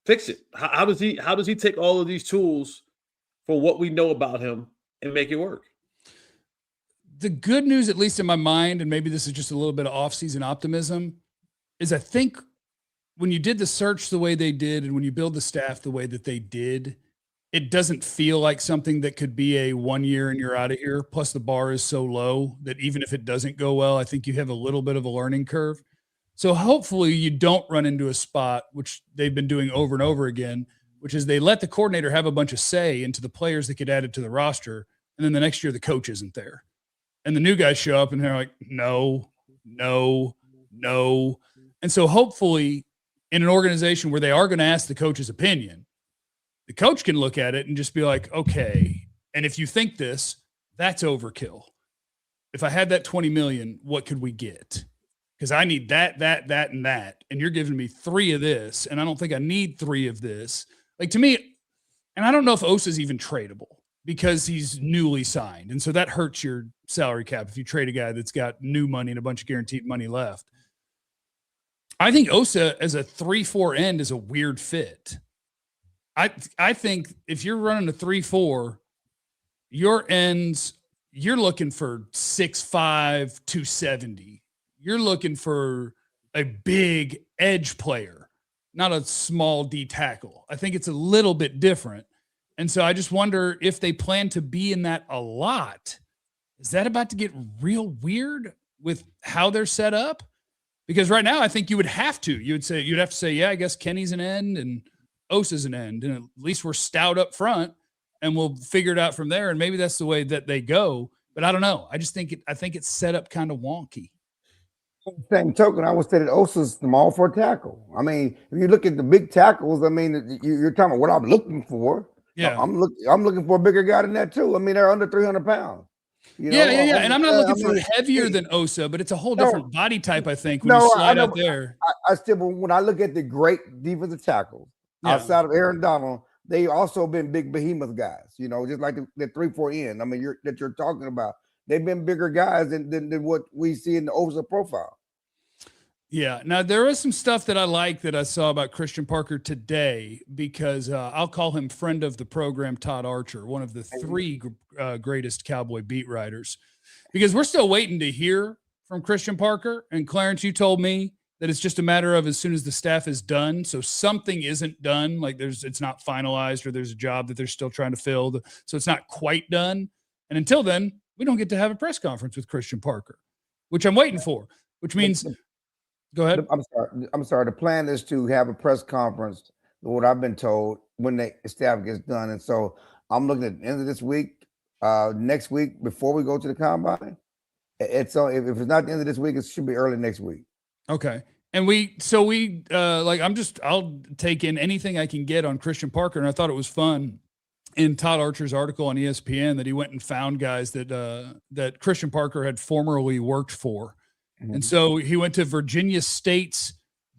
fix it? How does he take all of these tools for what we know about him and make it work? The good news, at least in my mind, and maybe this is just a little bit of off-season optimism, is I think when you did the search the way they did and when you build the staff the way that they did, it doesn't feel like something that could be a 1 year and you're out of here. Plus the bar is so low that even if it doesn't go well, I think you have a little bit of a learning curve. So hopefully you don't run into a spot, which they've been doing over and over again, which is they let the coordinator have a bunch of say into the players that get added to the roster. And then the next year, the coach isn't there. And the new guys show up and they're like, no. And so hopefully in an organization where they are going to ask the coach's opinion, the coach can look at it and just be like, okay, and if you think this, that's overkill. If I had that 20 million, what could we get? Because I need that, and that. And you're giving me 3 of this, and I don't think I need 3 of this. Like, to me, and I don't know if Osa's even tradable because he's newly signed. And so that hurts your salary cap if you trade a guy that's got new money and a bunch of guaranteed money left. I think Osa as a 3-4 end is a weird fit. I think if you're running a 3-4, your ends, you're looking for 6'5", 270. You're looking for a big edge player, not a small D tackle. I think it's a little bit different. And so I just wonder if they plan to be in that a lot. Is that about to get real weird with how they're set up? Because right now I think you would have to. You'd have to say, yeah, I guess Kenny's an end and Osa's an end, and at least we're stout up front and we'll figure it out from there. And maybe that's the way that they go, but I don't know. I think it's set up kind of wonky. Same token, I would say that Osa's small for a tackle. I mean, if you look at the big tackles, I mean, you're talking about what I'm looking for. Yeah, I'm looking for a bigger guy than that too. I mean, they're under 300 pounds. You know? Yeah. And I'm not looking for heavier than Osa, but it's a whole different body type, I think, when you slide out there. I still, when I look at the great defensive tackles outside of Aaron Donald, they also been big behemoth guys, you know, just like the 3-4 end. I mean, you're talking about. They've been bigger guys than what we see in the Osa profile. Yeah. Now, there is some stuff that I like that I saw about Christian Parker today because I'll call him friend of the program, Todd Archer, one of the 3 greatest Cowboy beat writers, because we're still waiting to hear from Christian Parker. And Clarence, you told me that it's just a matter of as soon as the staff is done. So something isn't done, like it's not finalized or there's a job that they're still trying to fill. So it's not quite done. And until then, we don't get to have a press conference with Christian Parker, which I'm waiting for, which means go ahead. I'm sorry. The plan is to have a press conference, what I've been told, when the staff gets done. And so I'm looking at the end of this week, next week, before we go to the combine. If it's not the end of this week, it should be early next week. Okay. And I'll take in anything I can get on Christian Parker. And I thought it was fun in Todd Archer's article on ESPN that he went and found guys that Christian Parker had formerly worked for. And so he went to Virginia State's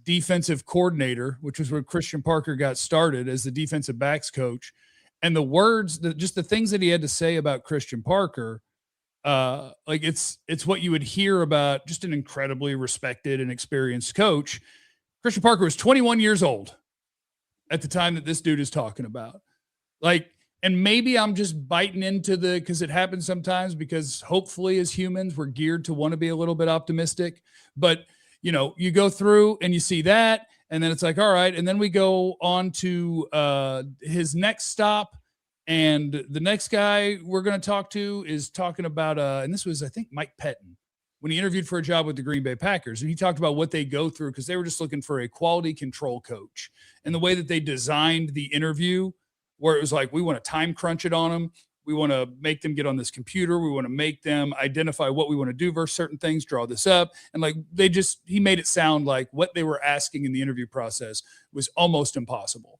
defensive coordinator, which was where Christian Parker got started as the defensive backs coach. And the words, just the things that he had to say about Christian Parker, like it's what you would hear about just an incredibly respected and experienced coach. Christian Parker was 21 years old at the time that this dude is talking about. Like, and maybe I'm just biting into because it happens sometimes, because hopefully as humans, we're geared to want to be a little bit optimistic, but you know, you go through and you see that, and then it's like, all right. And then we go on to his next stop. And the next guy we're going to talk to is talking about, and this was, I think, Mike Pettin, when he interviewed for a job with the Green Bay Packers. And he talked about what they go through, because they were just looking for a quality control coach. And the way that they designed the interview, where it was like, we want to time crunch it on them. We want to make them get on this computer. We want to make them identify what we want to do versus certain things, draw this up. And like, he made it sound like what they were asking in the interview process was almost impossible.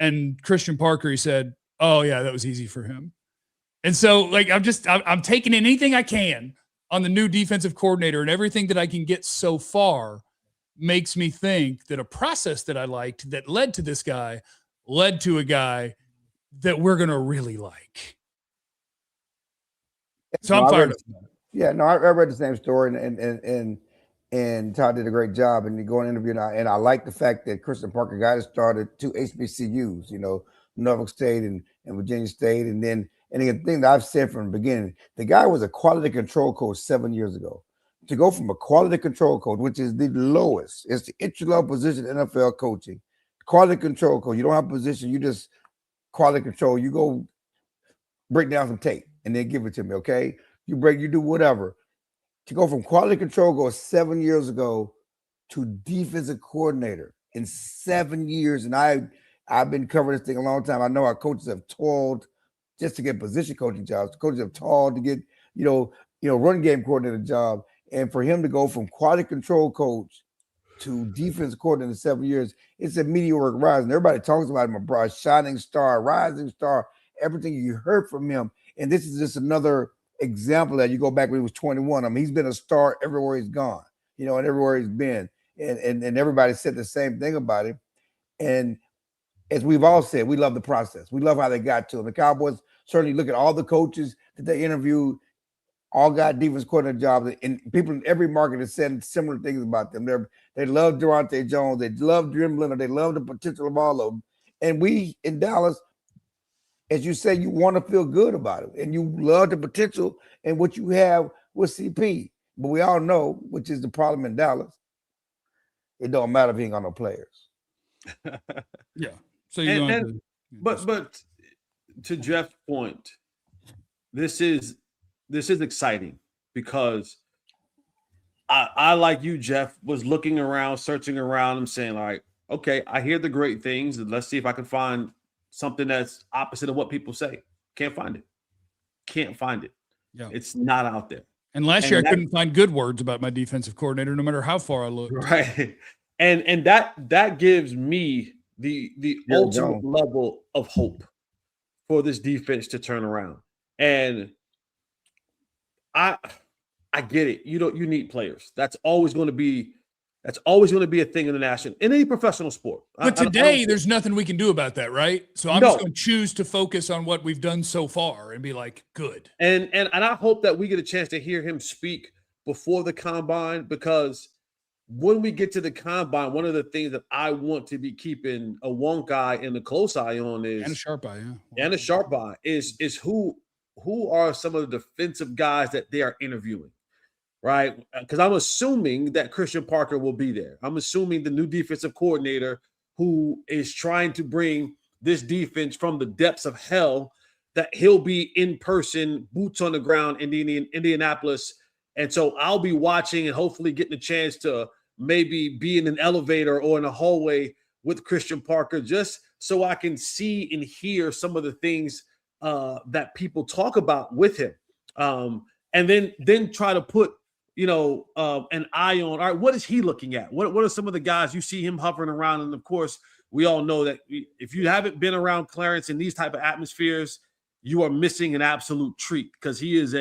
And Christian Parker, he said, oh yeah, that was easy for him. And so like, I'm taking in anything I can on the new defensive coordinator, and everything that I can get so far makes me think that a process that I liked that led to this guy led to a guy that we're going to really like. So I'm fired up. Yeah, no, I read the same story, and Todd did a great job. And you go and interview, and I like the fact that Christian Parker got it started 2 HBCUs, you know, Norfolk State and Virginia State, and then the thing that I've said from the beginning, the guy was a quality control coach 7 years ago. To go from a quality control coach, which is the lowest, it's the entry-level position in NFL coaching, quality control coach. You don't have a position, you just quality control. You go break down some tape and then give it to me, okay? You do whatever. To go from quality control coach 7 years ago to defensive coordinator in 7 years, and I've been covering this thing a long time. I know our coaches have toiled just to get position coaching jobs. Coaches have toiled to get, run game coordinator job. And for him to go from quality control coach to defensive coordinator in 7 years, it's a meteoric rise. And everybody talks about him, a bright shining star, rising star, everything you heard from him. And this is just another example that you go back when he was 21. I mean, he's been a star everywhere he's gone, and everywhere he's been. And everybody said the same thing about him. And as we've all said, we love the process. We love how they got to him. The Cowboys certainly look at all the coaches that they interviewed, all got defense coordinator jobs, and people in every market have said similar things about them. They love Durante Jones. They love Jim Leonard. They love the potential of all of them. And we in Dallas, as you say, you want to feel good about it, and you love the potential and what you have with CP. But we all know, which is the problem in Dallas, it don't matter if he ain't got no players. Yeah. So but to Jeff's point, this is exciting, because I like you, Jeff, was looking around, searching around, and saying, all right, okay, I hear the great things, and let's see if I can find something that's opposite of what people say. Can't find it. Yeah. It's not out there. And last year I couldn't find good words about my defensive coordinator, no matter how far I looked. Right. And that gives me the ultimate level of hope for this defense to turn around. And I get it. You need players. That's always going to be a thing in in any professional sport. But today there's nothing we can do about that, right? So I'm just going to choose to focus on what we've done so far and be like, good. And I hope that we get a chance to hear him speak before the combine, because when we get to the combine, one of the things that I want to be keeping a wonk eye and a close eye on is, and a sharp eye, yeah. And a sharp eye is who are some of the defensive guys that they are interviewing, right? Because I'm assuming that Christian Parker will be there. I'm assuming the new defensive coordinator, who is trying to bring this defense from the depths of hell, that he'll be in person, boots on the ground in Indianapolis. And so I'll be watching and hopefully getting a chance to maybe be in an elevator or in a hallway with Christian Parker, just so I can see and hear some of the things that people talk about with him. And then try to put, an eye on, all right, what is he looking at? What are some of the guys you see him hovering around? And of course, we all know that if you haven't been around Clarence in these type of atmospheres, you are missing an absolute treat, because he is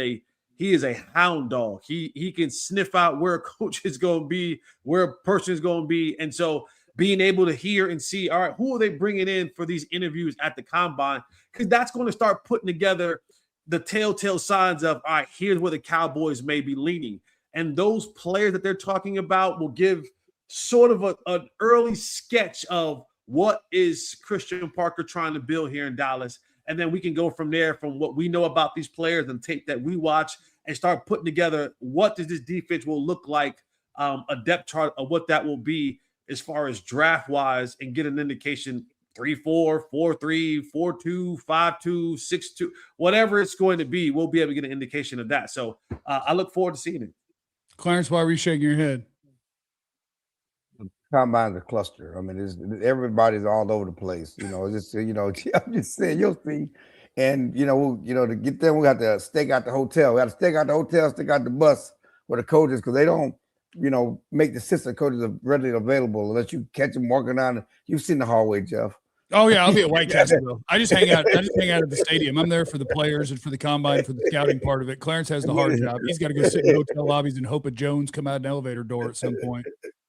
he is a hound dog. He can sniff out where a coach is going to be, where a person is going to be. And so being able to hear and see, all right, who are they bringing in for these interviews at the combine? Because that's going to start putting together the telltale signs of, all right, here's where the Cowboys may be leaning. And those players that they're talking about will give sort of an early sketch of what is Christian Parker trying to build here in Dallas. And then we can go from there, from what we know about these players and tape that we watch, and start putting together what does this defense will look like, a depth chart of what that will be as far as draft-wise, and get an indication 3-4, 4-3, 4-2, 5-2, 6-2, whatever it's going to be, we'll be able to get an indication of that. So I look forward to seeing it. Clarence, why were you shaking your head? Combine's a cluster. I mean, everybody's all over the place. I'm just saying, you'll see. And to get them, we got to stake out the hotel. We got to stake out the hotel, stake out the bus with the coaches, because they don't, make the assistant coaches readily available unless you catch them walking down. You've seen the hallway, Jeff. Oh yeah, I'll be at White Castle. I just hang out at the stadium. I'm there for the players and for the combine, for the scouting part of it. Clarence has the hard job. He's got to go sit in hotel lobbies and hope a Jones come out an elevator door at some point.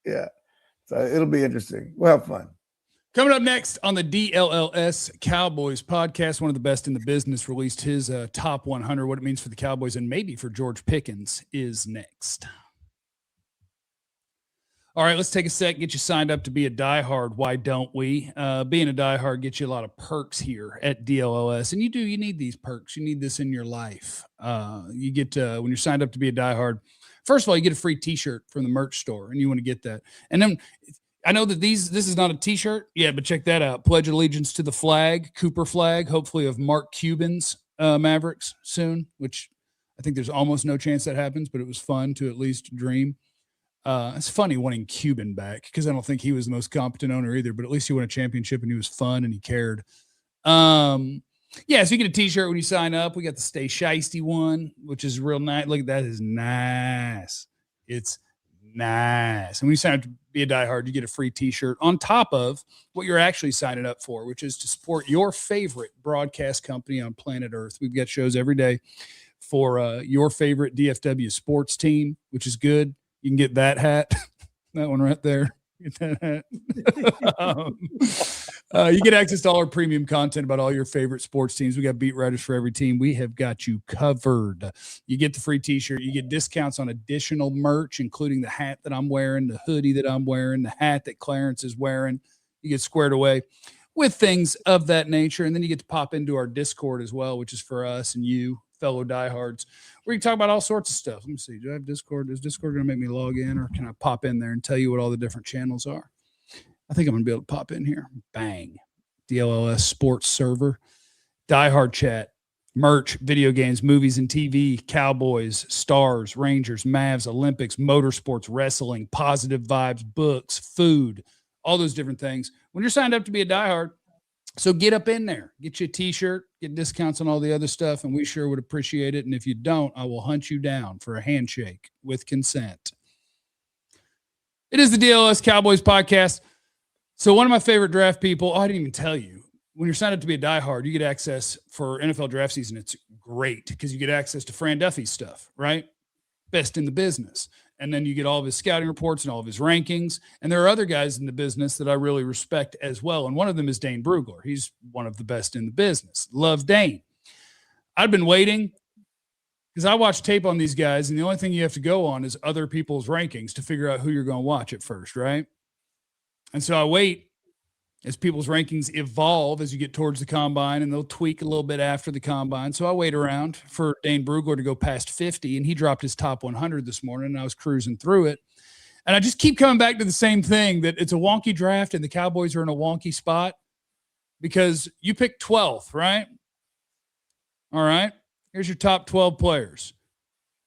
Yeah. So it'll be interesting. We'll have fun. Coming up next on the DLLS Cowboys podcast, one of the best in the business released his top 100, what it means for the Cowboys and maybe for George Pickens, is next. All right, let's take a sec, get you signed up to be a diehard. Why don't we? Being a diehard gets you a lot of perks here at DLLS, and you need these perks. You need this in your life. You get when you're signed up to be a diehard, first of all, you get a free T-shirt from the merch store, and you want to get that. And then I know that this is not a T-shirt, but check that out. Pledge allegiance to the flag, Cooper flag, hopefully of Mark Cuban's Mavericks soon, which I think there's almost no chance that happens, but it was fun to at least dream. It's funny wanting Cuban back, because I don't think he was the most competent owner either, but at least he won a championship and he was fun and he cared. So you get a T-shirt when you sign up. We got the Stay Shiesty one, which is real nice. Look, that is nice. It's nice. And when you sign up to be a diehard, you get a free T-shirt on top of what you're actually signing up for, which is to support your favorite broadcast company on planet Earth. We've got shows every day for your favorite DFW sports team, which is good. You can get that hat, that one right there. Get that hat. You get access to all our premium content about all your favorite sports teams. We got beat writers for every team. We have got you covered. You get the free T-shirt. You get discounts on additional merch, including the hat that I'm wearing, the hoodie that I'm wearing, the hat that Clarence is wearing. You get squared away with things of that nature. And then you get to pop into our Discord as well, which is for us and you, fellow diehards, where you can talk about all sorts of stuff. Let me see. Do I have Discord? Is Discord going to make me log in, or can I pop in there and tell you what all the different channels are? I think I'm going to be able to pop in here. Bang. DLLS sports server, diehard chat, merch, video games, movies and TV, Cowboys, Stars, Rangers, Mavs, Olympics, motorsports, wrestling, positive vibes, books, food, all those different things. When you're signed up to be a diehard, so get up in there, get you a T-shirt, get discounts on all the other stuff, and we sure would appreciate it. And if you don't, I will hunt you down for a handshake with consent. It is the DLS Cowboys podcast. So one of my favorite draft people, I didn't even tell you, when you're signed up to be a diehard, you get access for NFL draft season. It's great because you get access to Fran Duffy's stuff, right? Best in the business. And then you get all of his scouting reports and all of his rankings. And there are other guys in the business that I really respect as well. And one of them is Dane Brugler. He's one of the best in the business. Love Dane. I've been waiting because I watch tape on these guys, and the only thing you have to go on is other people's rankings to figure out who you're going to watch at first, right? And so I wait as people's rankings evolve as you get towards the combine, and they'll tweak a little bit after the combine. So I wait around for Dane Brugler to go past 50, and he dropped his top 100 this morning, and I was cruising through it. And I just keep coming back to the same thing, that it's a wonky draft and the Cowboys are in a wonky spot because you picked 12th, right? All right. Here's your top 12 players.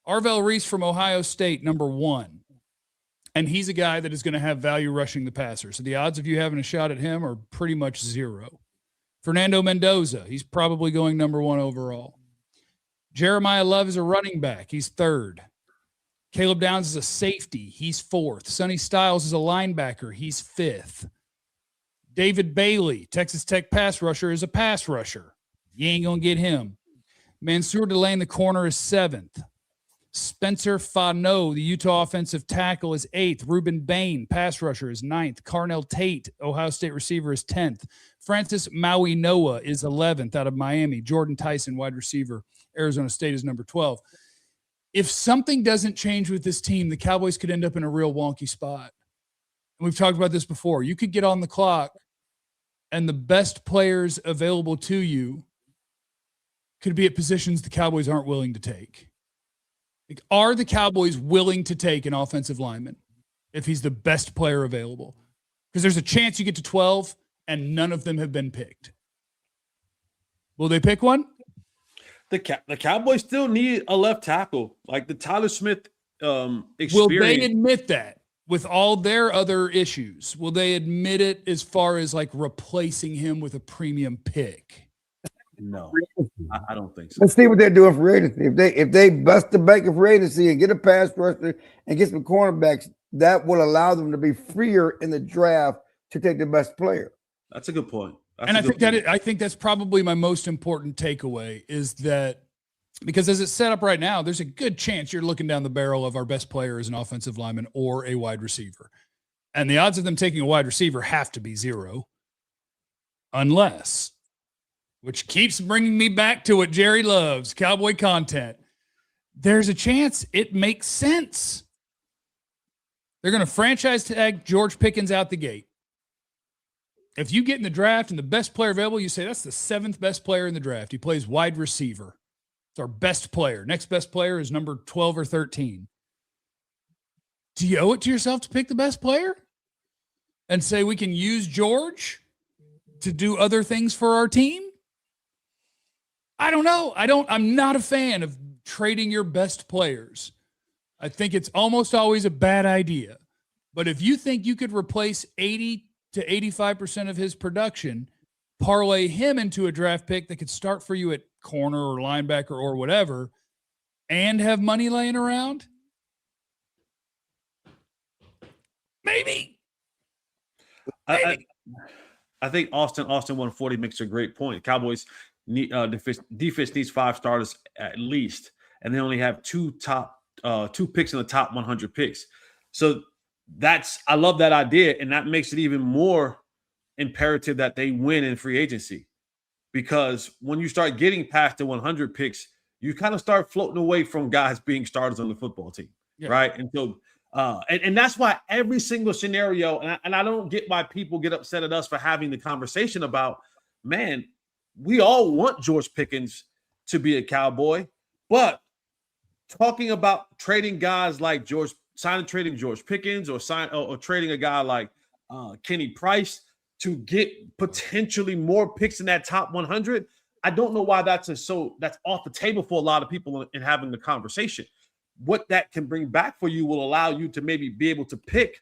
Arvell Reese from Ohio State, number 1. And he's a guy that is going to have value rushing the passer. So the odds of you having a shot at him are pretty much 0. Fernando Mendoza, he's probably going number 1 overall. Jeremiah Love is a running back. He's 3rd. Caleb Downs is a safety. He's 4th. Sonny Styles is a linebacker. He's 5th. David Bailey, Texas Tech pass rusher, is a pass rusher. You ain't going to get him. Mansour Delane, the corner, is 7th. Spencer Fano, the Utah offensive tackle, is 8th. Reuben Bain, pass rusher, is 9th. Carnell Tate, Ohio State receiver, is 10th. Francis Maui Noah is 11th out of Miami. Jordan Tyson, wide receiver, Arizona State, is number 12. If something doesn't change with this team, the Cowboys could end up in a real wonky spot. And we've talked about this before. You could get on the clock, and the best players available to you could be at positions the Cowboys aren't willing to take. Like, are the Cowboys willing to take an offensive lineman if he's the best player available? Because there's a chance you get to 12 and none of them have been picked. Will they pick one? The Cowboys still need a left tackle, like the Tyler Smith experience. Will they admit that with all their other issues? Will they admit it as far as like replacing him with a premium pick? No, I don't think so. Let's see what they're doing for agency. If they bust the bank of agency and get a pass rusher and get some cornerbacks, that will allow them to be freer in the draft to take the best player. That's a good point. I think that's probably my most important takeaway is that because as it's set up right now, there's a good chance you're looking down the barrel of our best player as an offensive lineman or a wide receiver. And the odds of them taking a wide receiver have to be 0 unless, which keeps bringing me back to what Jerry loves, Cowboy content. There's a chance it makes sense. They're going to franchise tag George Pickens out the gate. If you get in the draft and the best player available, you say that's the 7th best player in the draft. He plays wide receiver. It's our best player. Next best player is number 12 or 13. Do you owe it to yourself to pick the best player and say we can use George to do other things for our team? I don't know. I'm not a fan of trading your best players. I think it's almost always a bad idea. But if you think you could replace 80 to 85% of his production, parlay him into a draft pick that could start for you at corner or linebacker or whatever, and have money laying around, maybe. I think Austin 140 makes a great point. Cowboys need defense needs 5 starters at least, and they only have 2 picks in the top 100 picks. So I love that idea, and that makes it even more imperative that they win in free agency, because when you start getting past the 100 picks, you kind of start floating away from guys being starters on the football team, right? And so, and that's why every single scenario, and I don't get why people get upset at us for having the conversation about, man, we all want George Pickens to be a Cowboy, but talking about trading guys like trading George Pickens or trading a guy like Kenny Price to get potentially more picks in that top 100, I don't know why that's off the table for a lot of people in having the conversation. What that can bring back for you will allow you to maybe be able to pick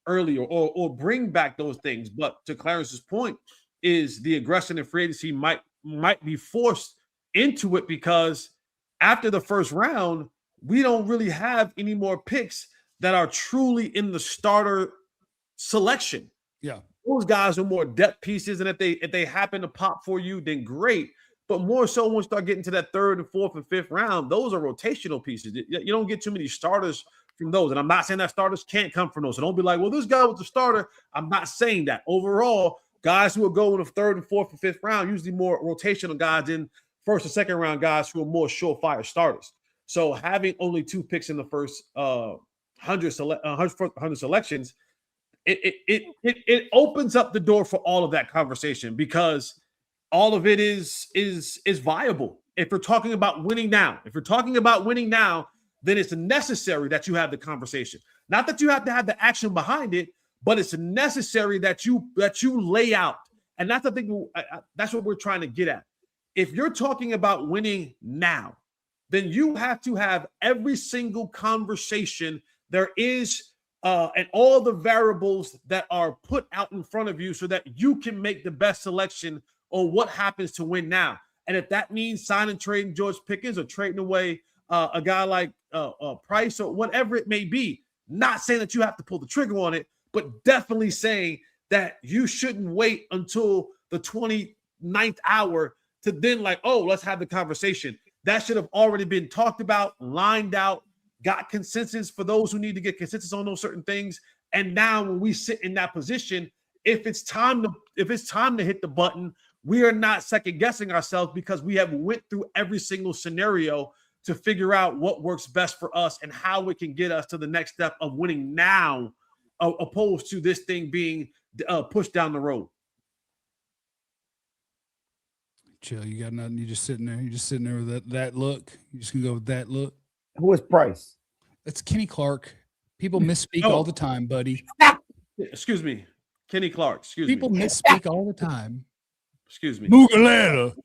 earlier or bring back those things. But to Clarence's point, is the aggression in free agency might be forced into it, because after the first round, we don't really have any more picks that are truly in the starter selection. Yeah. Those guys are more depth pieces, and if they happen to pop for you, then great. But more so when we start getting to that 3rd and 4th and 5th round, those are rotational pieces. You don't get too many starters from those. And I'm not saying that starters can't come from those. So don't be like, well, this guy was a starter. I'm not saying that. Overall, guys who will go in the 3rd and 4th and 5th round, usually more rotational guys in 1st and 2nd round guys who are more surefire starters. So having only 2 picks in the first 100 selections, it opens up the door for all of that conversation, because all of it is viable. If we're talking about winning now, then it's necessary that you have the conversation. Not that you have to have the action behind it, but it's necessary that you lay out. And that's the thing. That's what we're trying to get at. If you're talking about winning now, then you have to have every single conversation there is and all the variables that are put out in front of you so that you can make the best selection on what happens to win now. And if that means signing, trading George Pickens or trading away a guy like Price or whatever it may be, not saying that you have to pull the trigger on it, but definitely saying that you shouldn't wait until the 29th hour to then like, oh, let's have the conversation. That should have already been talked about, lined out, got consensus for those who need to get consensus on those certain things. And now when we sit in that position, if it's time to hit the button, we are not second guessing ourselves because we have went through every single scenario to figure out what works best for us and how it can get us to the next step of winning now, opposed to this thing being pushed down the road. Chill. You got nothing. You're just sitting there. You're just sitting there with that look. You just gonna go with that look. Who is Price? That's Kenny Clark. People misspeak all the time, buddy. Excuse me. Kenny Clark. People misspeak all the time. Excuse me. Mugalera.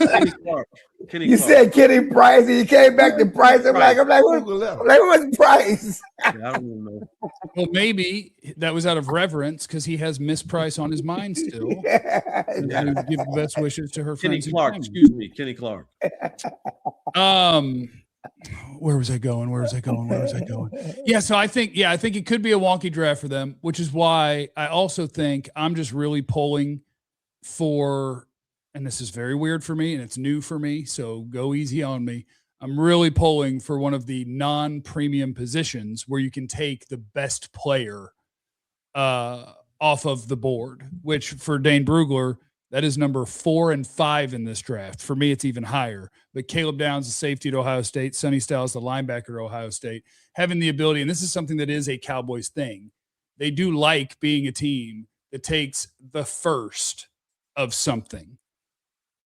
Kenny Clark. You said Kenny Price and you came back to Price. I'm like, what's Price? Yeah, I don't even know. Well, maybe that was out of reverence because he has Miss Price on his mind still. And he would give the best wishes to her Kenny friends. Clark. Excuse me. Kenny Clark. Where was I going? Yeah, so I think it could be a wonky draft for them, which is why I also think I'm just really pulling for, and this is very weird for me and it's new for me, so go easy on me. I'm really pulling for one of the non-premium positions where you can take the best player off of the board, which for Dane Brugler, that is number 4 and 5 in this draft. For me, it's even higher. But Caleb Downs, the safety at Ohio State, Sonny Styles, the linebacker at Ohio State, having the ability, and this is something that is a Cowboys thing. They do like being a team that takes the first of something.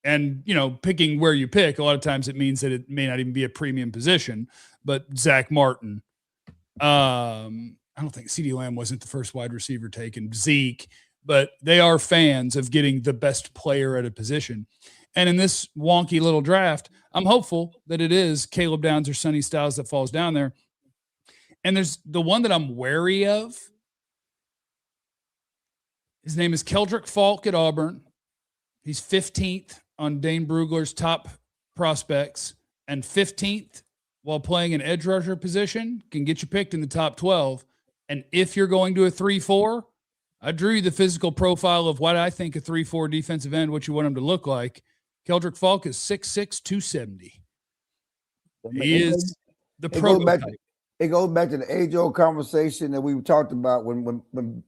And, picking where you pick, a lot of times it means that it may not even be a premium position. But Zach Martin, I don't think CeeDee Lamb wasn't the first wide receiver taken, Zeke, but they are fans of getting the best player at a position. And in this wonky little draft, I'm hopeful that it is Caleb Downs or Sonny Styles that falls down there. And there's the one that I'm wary of. His name is Keldrick Falk at Auburn. He's 15th on Dane Brugler's top prospects and 15th while playing an edge rusher position, can get you picked in the top 12. And if you're going to a 3-4, I drew you the physical profile of what I think a 3-4 defensive end, what you want him to look like. Keldrick Falk is 6'6", 270. He is the prototype. It goes back to the age-old conversation that we talked about when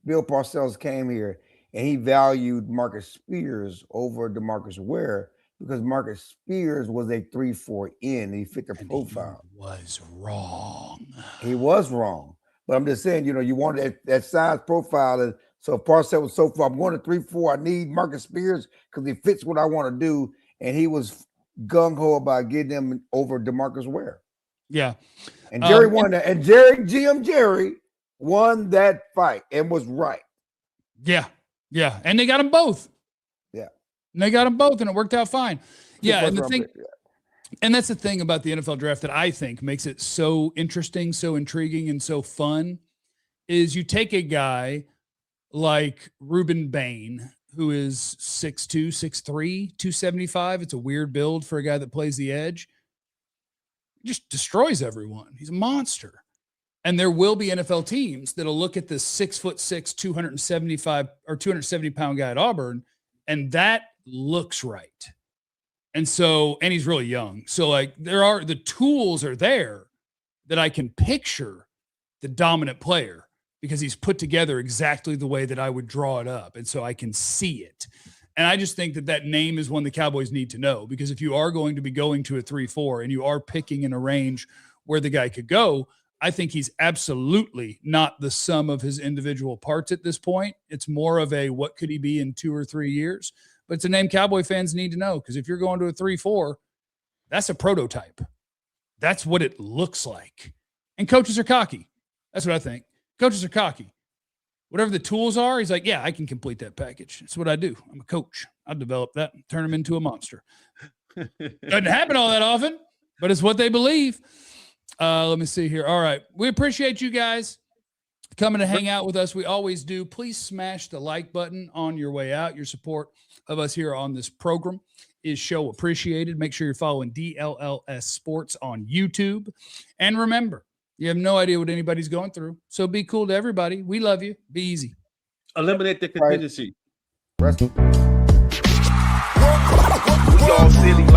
Bill Parcells came here and he valued Marcus Spears over DeMarcus Ware because Marcus Spears was a 3-4 end. He fit the profile. He was wrong. He was wrong. But I'm just saying, you wanted that size profile. And so Parcells was so far, I'm going to 3-4. I need Marcus Spears because he fits what I want to do. And he was gung-ho about getting him over DeMarcus Ware. Yeah. And Jerry won that. And Jerry won that fight and was right. Yeah. Yeah. And they got them both. Yeah. And they got them both, and it worked out fine. Yeah. And the thing, and that's the thing about the NFL draft that I think makes it so interesting, so intriguing, and so fun is you take a guy like Ruben Bain, who is 6'2", 6'3", 275. It's a weird build for a guy that plays the edge. He just destroys everyone. He's a monster. And there will be NFL teams that'll look at this 6'6", 275 or 270 pound guy at Auburn, and that looks right. And so, and he's really young. So the tools are there that I can picture the dominant player because he's put together exactly the way that I would draw it up. And so I can see it. And I just think that name is one the Cowboys need to know, because if you are going to be going to a 3-4 and you are picking in a range where the guy could go, I think he's absolutely not the sum of his individual parts at this point. It's more of a, what could he be in 2 or 3 years? But it's a name Cowboy fans need to know, because if you're going to a 3-4, that's a prototype. That's what it looks like. And coaches are cocky. That's what I think. Coaches are cocky. Whatever the tools are, he's like, yeah, I can complete that package. That's what I do. I'm a coach. I'll develop that and turn him into a monster. Doesn't happen all that often, but it's what they believe. Let me see here. All right. We appreciate you guys coming to hang out with us. We always do. Please smash the like button on your way out. Your support of us here on this program is show appreciated. Make sure you're following DLLS Sports on YouTube. And remember, you have no idea what anybody's going through. So be cool to everybody. We love you. Be easy. Eliminate the contingency. Right. We all silly like